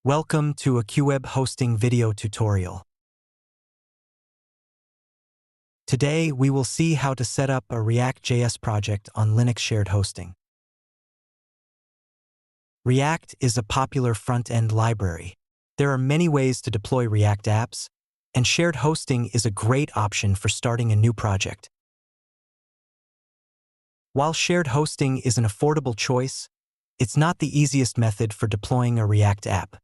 Welcome to AccuWeb hosting video tutorial. Today we will see how to set up a ReactJS project on Linux shared hosting. React is a popular front-end library. There are many ways to deploy React apps, and shared hosting is a great option for starting a new project. While shared hosting is an affordable choice, it's not the easiest method for deploying a React app.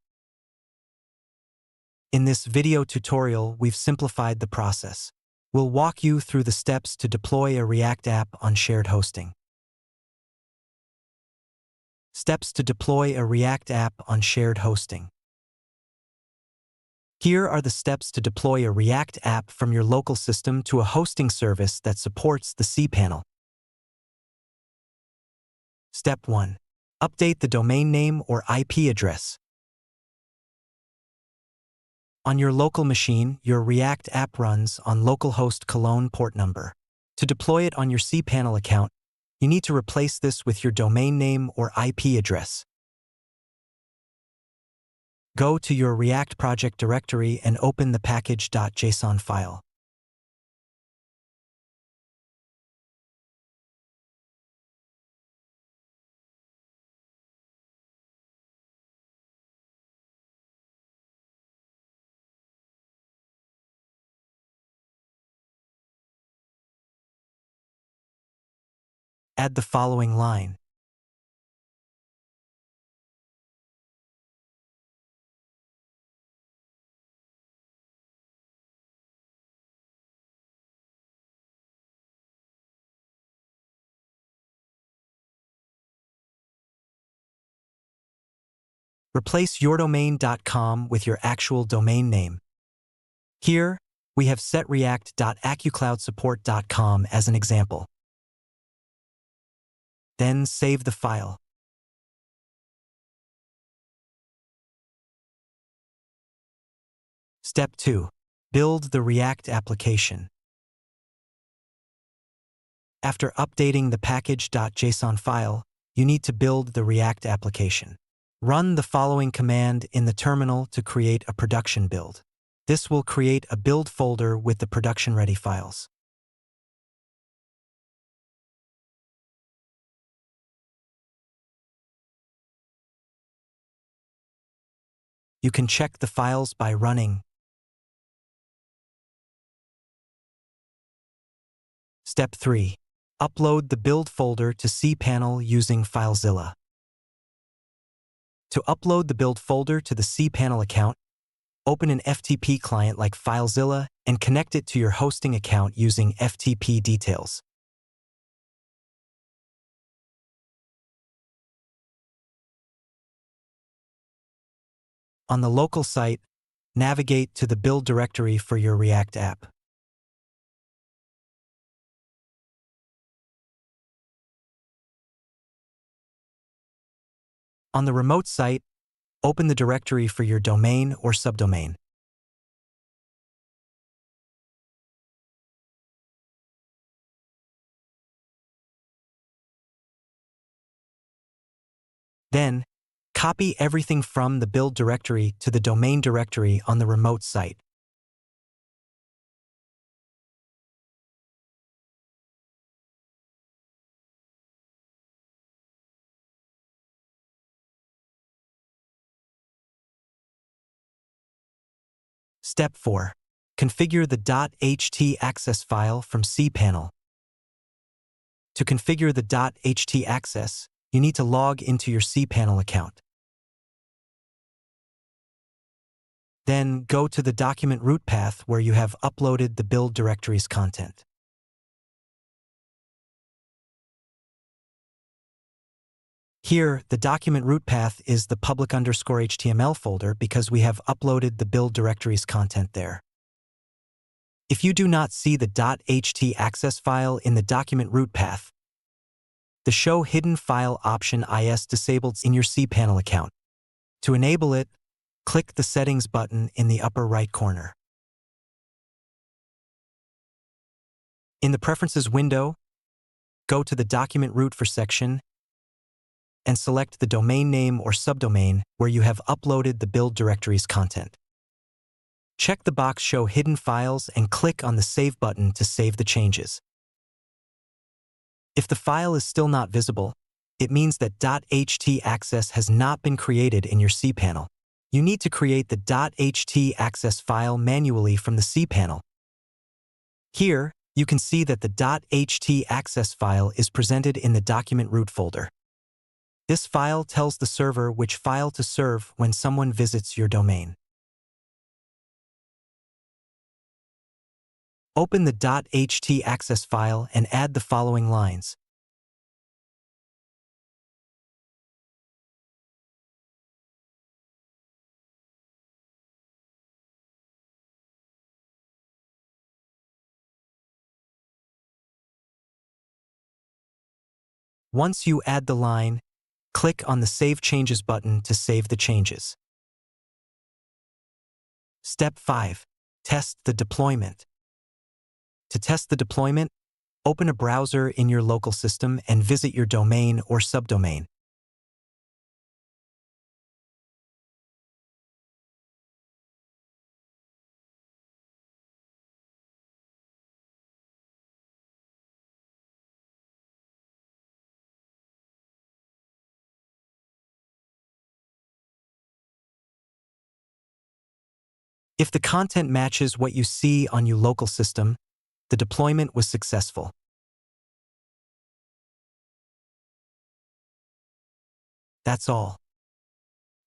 In this video tutorial, we've simplified the process. We'll walk you through the steps to deploy a React app on shared hosting. Steps to deploy a React app on shared hosting. Here are the steps to deploy a React app from your local system to a hosting service that supports the cPanel. Step 1. Update the domain name or IP address. On your local machine, your React app runs on localhost Cologne port number. To deploy it on your cPanel account, you need to replace this with your domain name or IP address. Go to your React project directory and open the package.json file. Add the following line. Replace yourdomain.com with your actual domain name. Here, we have set react.accucloudsupport.com as an example. Then save the file. Step 2. Build the React application. After updating the package.json file, you need to build the React application. Run the following command in the terminal to create a production build. This will create a build folder with the production-ready files. You can check the files by running. Step 3. Upload the build folder to cPanel using FileZilla. To upload the build folder to the cPanel account, open an FTP client like FileZilla and connect it to your hosting account using FTP details. On the local site, navigate to the build directory for your React app. On the remote site, open the directory for your domain or subdomain. Then, copy everything from the build directory to the domain directory on the remote site. Step 4. Configure the .htaccess file from cPanel. To configure the .htaccess, you need to log into your cPanel account. Then go to the document root path where you have uploaded the build directory's content. Here, the document root path is the public_HTML folder because we have uploaded the build directory's content there. If you do not see the .htaccess file in the document root path, the Show Hidden File option is disabled in your cPanel account. To enable it, click the Settings button in the upper right corner. In the Preferences window, go to the Document Root for section and select the domain name or subdomain where you have uploaded the build directory's content. Check the box Show Hidden Files and click on the Save button to save the changes. If the file is still not visible, it means that .ht access has not been created in your cPanel. You need to create the .ht access file manually from the cPanel. Here, you can see that the .ht access file is presented in the document root folder. This file tells the server which file to serve when someone visits your domain. Open the .ht access file and add the following lines. Once you add the line, click on the Save Changes button to save the changes. Step 5. Test the deployment. To test the deployment, open a browser in your local system and visit your domain or subdomain. If the content matches what you see on your local system, the deployment was successful. That's all.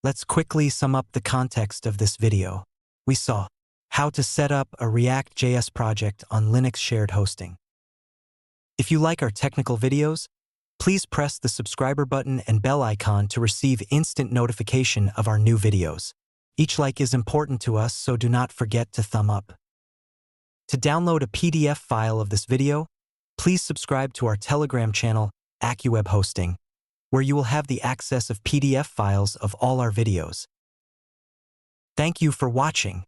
Let's quickly sum up the context of this video. We saw how to set up a ReactJS project on Linux shared hosting. If you like our technical videos, please press the subscriber button and bell icon to receive instant notification of our new videos. Each like is important to us, so do not forget to thumb up. To download a PDF file of this video, please subscribe to our Telegram channel, AccuWeb Hosting, where you will have the access of PDF files of all our videos. Thank you for watching.